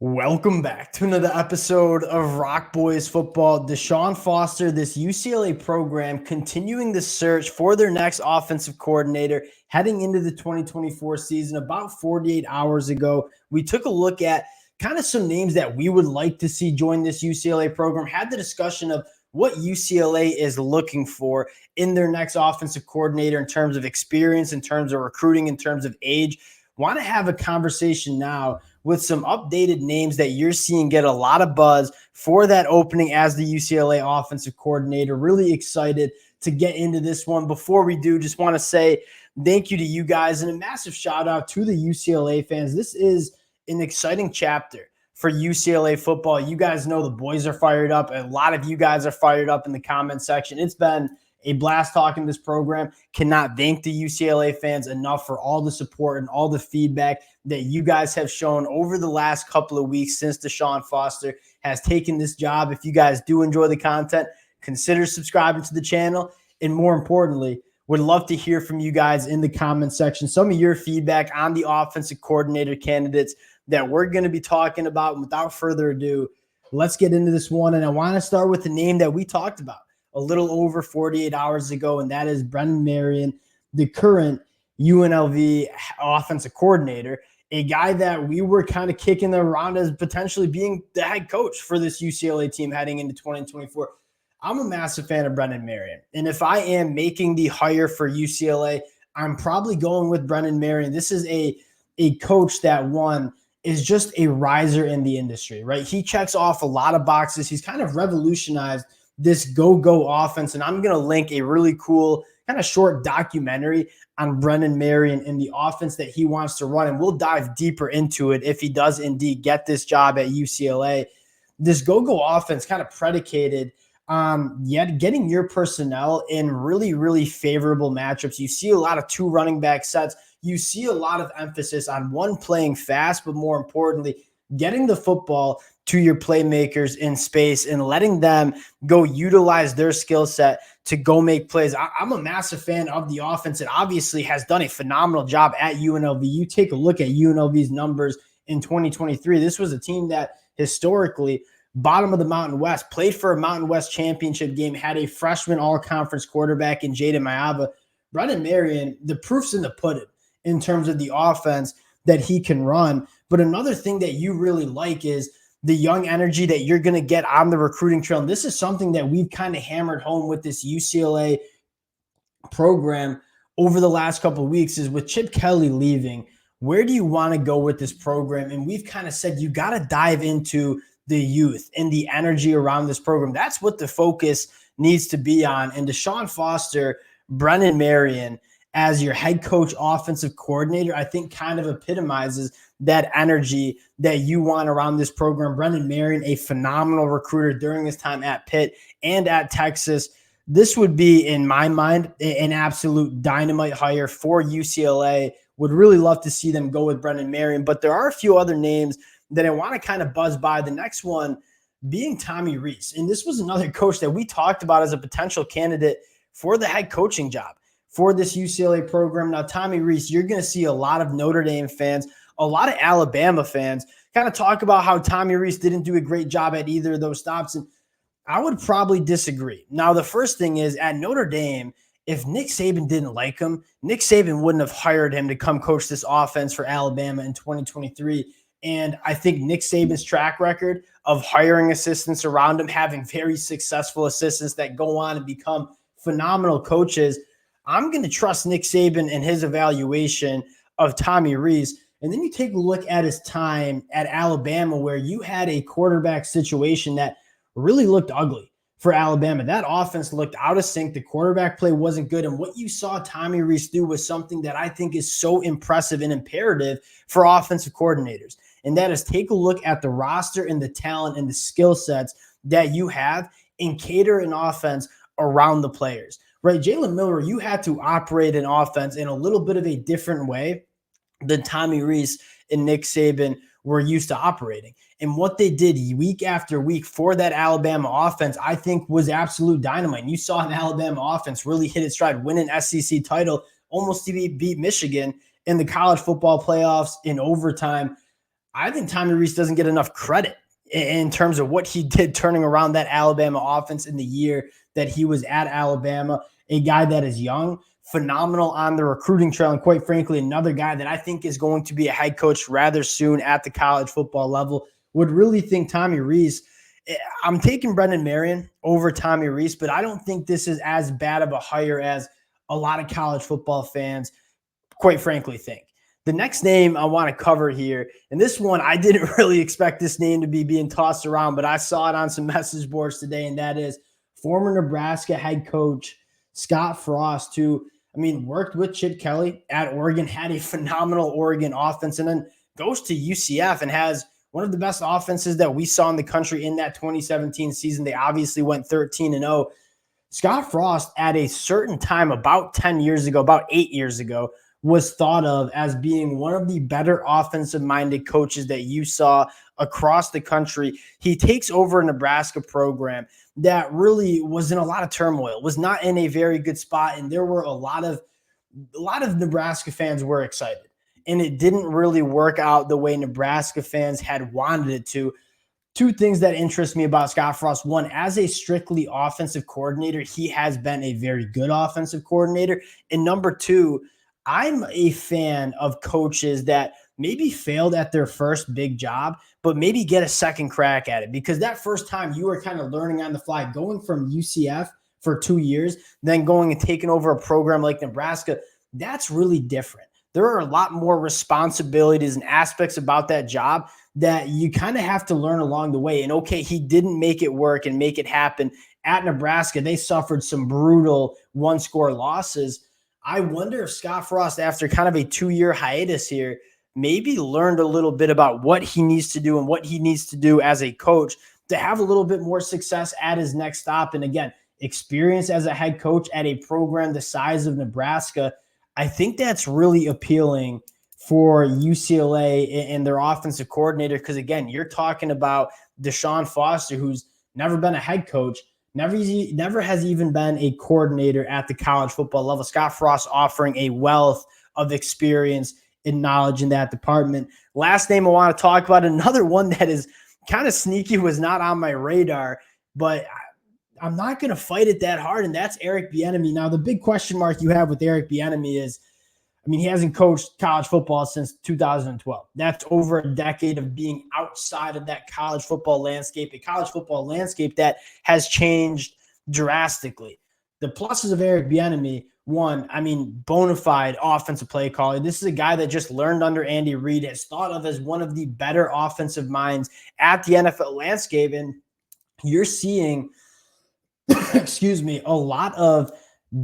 Welcome back to another episode of Rock Boys Football. DeShaun Foster, this UCLA program, continuing the search for their next offensive coordinator heading into the 2024 season. About 48 hours ago, we took a look at kind of some names that we would like to see join this UCLA program, had the discussion of what UCLA is looking for in their next offensive coordinator in terms of experience, in terms of recruiting, in terms of age. Want to have a conversation now with some updated names that you're seeing get a lot of buzz for that opening as the UCLA offensive coordinator. Really excited to get into this one. Before we do, just want to say thank you to you guys and a massive shout out to the UCLA fans. This is an exciting chapter for UCLA football. You guys know the boys are fired up. A lot of you guys are fired up in the comment section. It's been a blast talking this program. Cannot thank the UCLA fans enough for all the support and all the feedback that you guys have shown over the last couple of weeks since DeShaun Foster has taken this job. If you guys do enjoy the content, consider subscribing to the channel. And more importantly, would love to hear from you guys in the comment section, some of your feedback on the offensive coordinator candidates that we're going to be talking about. And without further ado, let's get into this one. And I want to start with the name that we talked about a little over 48 hours ago, and that is Brennan Marion, the current UNLV offensive coordinator, a guy that we were kind of kicking around as potentially being the head coach for this UCLA team heading into 2024. I'm a massive fan of Brennan Marion, and if I am making the hire for UCLA, I'm probably going with Brennan Marion. This is a coach that, one, is just a riser in the industry, right? He checks off a lot of boxes. He's kind of revolutionized this go-go offense. And I'm going to link a really cool kind of short documentary on Brennan Marion and the offense that he wants to run. And we'll dive deeper into it if he does indeed get this job at UCLA. This go-go offense kind of predicated on getting your personnel in really, really favorable matchups. You see a lot of two running back sets. You see a lot of emphasis on one playing fast, but more importantly, getting the football to your playmakers in space and letting them go utilize their skill set to go make plays. I'm a massive fan of the offense. It obviously has done a phenomenal job at UNLV. You take a look at UNLV's numbers in 2023. This was a team that historically, bottom of the Mountain West, played for a Mountain West championship game, had a freshman all-conference quarterback in Jaden Mayava. Brennan Marion, the proof's in the pudding in terms of the offense that he can run. But another thing that you really like is the young energy that you're going to get on the recruiting trail. And this is something that we've kind of hammered home with this UCLA program over the last couple of weeks is with Chip Kelly leaving, where do you want to go with this program? And we've kind of said you got to dive into the youth and the energy around this program. That's what the focus needs to be on. And DeShaun Foster, Brennan Marion, as your head coach, offensive coordinator, I think kind of epitomizes that energy that you want around this program. Brennan Marion, a phenomenal recruiter during his time at Pitt and at Texas. This would be, in my mind, an absolute dynamite hire for UCLA. Would really love to see them go with Brennan Marion, but there are a few other names that I want to kind of buzz by. The next one being Tommy Rees. And this was another coach that we talked about as a potential candidate for the head coaching job for this UCLA program. Now, Tommy Rees, you're going to see a lot of Notre Dame fans, a lot of Alabama fans kind of talk about how Tommy Rees didn't do a great job at either of those stops. And I would probably disagree. Now, the first thing is at Notre Dame, if Nick Saban didn't like him, Nick Saban wouldn't have hired him to come coach this offense for Alabama in 2023. And I think Nick Saban's track record of hiring assistants around him, having very successful assistants that go on and become phenomenal coaches, I'm going to trust Nick Saban and his evaluation of Tommy Rees. And then you take a look at his time at Alabama, where you had a quarterback situation that really looked ugly for Alabama. That offense looked out of sync. The quarterback play wasn't good. And what you saw Tommy Rees do was something that I think is so impressive and imperative for offensive coordinators. And that is take a look at the roster and the talent and the skill sets that you have and cater an offense around the players. Right, Jalen Miller, you had to operate an offense in a little bit of a different way than Tommy Rees and Nick Saban were used to operating. And what they did week after week for that Alabama offense, I think was absolute dynamite. And you saw an Alabama offense really hit its stride, win an SEC title, almost to beat Michigan in the college football playoffs in overtime. I think Tommy Rees doesn't get enough credit in terms of what he did turning around that Alabama offense in the year that he was at Alabama. A guy that is young, phenomenal on the recruiting trail, and quite frankly, another guy that I think is going to be a head coach rather soon at the college football level. Would really think Tommy Rees. I'm taking Brennan Marion over Tommy Rees, but I don't think this is as bad of a hire as a lot of college football fans, quite frankly, think. The next name I want to cover here, and this one, I didn't really expect this name to be being tossed around, but I saw it on some message boards today, and that is former Nebraska head coach Scott Frost, who, worked with Chip Kelly at Oregon, had a phenomenal Oregon offense, and then goes to UCF and has one of the best offenses that we saw in the country in that 2017 season. They obviously went 13-0. Scott Frost, at a certain time, about 10 years ago, about 8 years ago, was thought of as being one of the better offensive-minded coaches that you saw across the country. He takes over a Nebraska program that really was in a lot of turmoil, was not in a very good spot, and there were a lot of Nebraska fans were excited. And it didn't really work out the way Nebraska fans had wanted it to. Two things that interest me about Scott Frost. One, as a strictly offensive coordinator, he has been a very good offensive coordinator. And number two, I'm a fan of coaches that maybe failed at their first big job, but maybe get a second crack at it. Because that first time you were kind of learning on the fly, going from UCF for 2 years, then going and taking over a program like Nebraska, that's really different. There are a lot more responsibilities and aspects about that job that you kind of have to learn along the way. And okay, he didn't make it work and make it happen at Nebraska. They suffered some brutal one-score losses. I wonder if Scott Frost, after kind of a 2-year hiatus here, maybe learned a little bit about what he needs to do and what he needs to do as a coach to have a little bit more success at his next stop. And again, experience as a head coach at a program the size of Nebraska. I think that's really appealing for UCLA and their offensive coordinator because, again, you're talking about DeShaun Foster, who's never been a head coach, never has even been a coordinator at the college football level. Scott Frost offering a wealth of experience and knowledge in that department. Last name I want to talk about, another one that is kind of sneaky, was not on my radar, but I'm not going to fight it that hard, and that's Eric Bieniemy. Now, the big question mark you have with Eric Bieniemy is, he hasn't coached college football since 2012. That's over a decade of being outside of that college football landscape, a college football landscape that has changed drastically. The pluses of Eric Bieniemy, one, bona fide offensive play caller. This is a guy that just learned under Andy Reid, is thought of as one of the better offensive minds at the NFL landscape, and you're seeing a lot of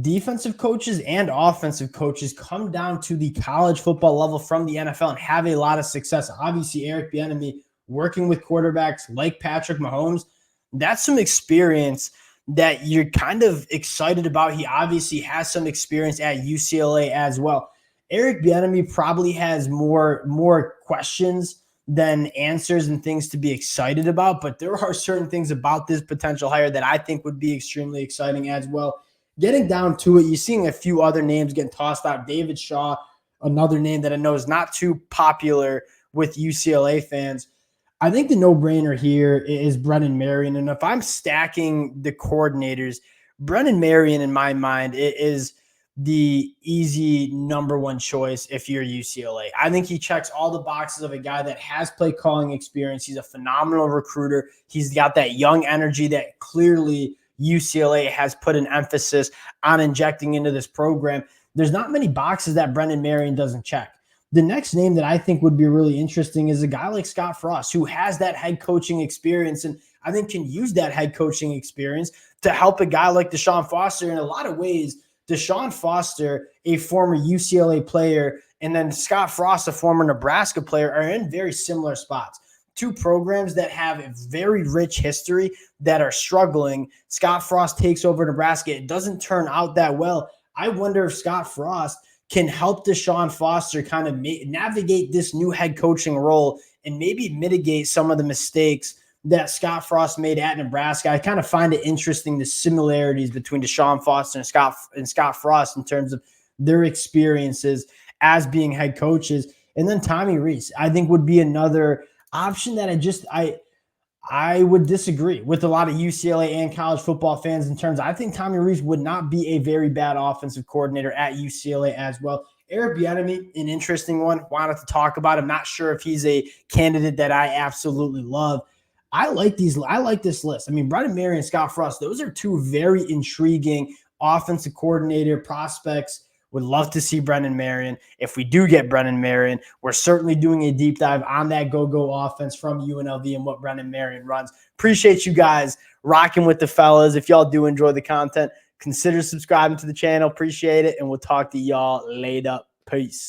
defensive coaches and offensive coaches come down to the college football level from the NFL and have a lot of success. Obviously, Eric Bieniemy working with quarterbacks like Patrick Mahomes, that's some experience that you're kind of excited about. He obviously has some experience at UCLA as well. Eric Bieniemy probably has more questions than answers and things to be excited about, but there are certain things about this potential hire that I think would be extremely exciting as well. Getting down to it, you're seeing a few other names getting tossed out. David Shaw, another name that I know is not too popular with UCLA fans. I think the no-brainer here is Brennan Marion, and if I'm stacking the coordinators, Brennan Marion, in my mind, is the easy number one choice if you're UCLA. I think he checks all the boxes of a guy that has play calling experience. He's a phenomenal recruiter. He's got that young energy that clearly UCLA has put an emphasis on injecting into this program. There's not many boxes that Brennan Marion doesn't check. The next name that I think would be really interesting is a guy like Scott Frost, who has that head coaching experience and I think can use that head coaching experience to help a guy like DeShaun Foster. In a lot of ways, DeShaun Foster, a former UCLA player, and then Scott Frost, a former Nebraska player, are in very similar spots. Two programs that have a very rich history that are struggling. Scott Frost takes over Nebraska. It doesn't turn out that well. I wonder if Scott Frost can help DeShaun Foster kind of navigate this new head coaching role and maybe mitigate some of the mistakes that Scott Frost made at Nebraska. I kind of find it interesting, the similarities between DeShaun Foster and Scott Frost in terms of their experiences as being head coaches. And then Tommy Rees, I think, would be another option that I would disagree with a lot of UCLA and college football fans in terms of, I think Tommy Rees would not be a very bad offensive coordinator at UCLA as well. Eric Bieniemy, an interesting one. Wanted to talk about him. Not sure if he's a candidate that I absolutely love. I like this list. I mean, Brennan Marion, Scott Frost, those are two very intriguing offensive coordinator prospects. Would love to see Brennan Marion. If we do get Brennan Marion, we're certainly doing a deep dive on that go-go offense from UNLV and what Brennan Marion runs. Appreciate you guys rocking with the fellas. If y'all do enjoy the content, consider subscribing to the channel. Appreciate it, and we'll talk to y'all later. Peace.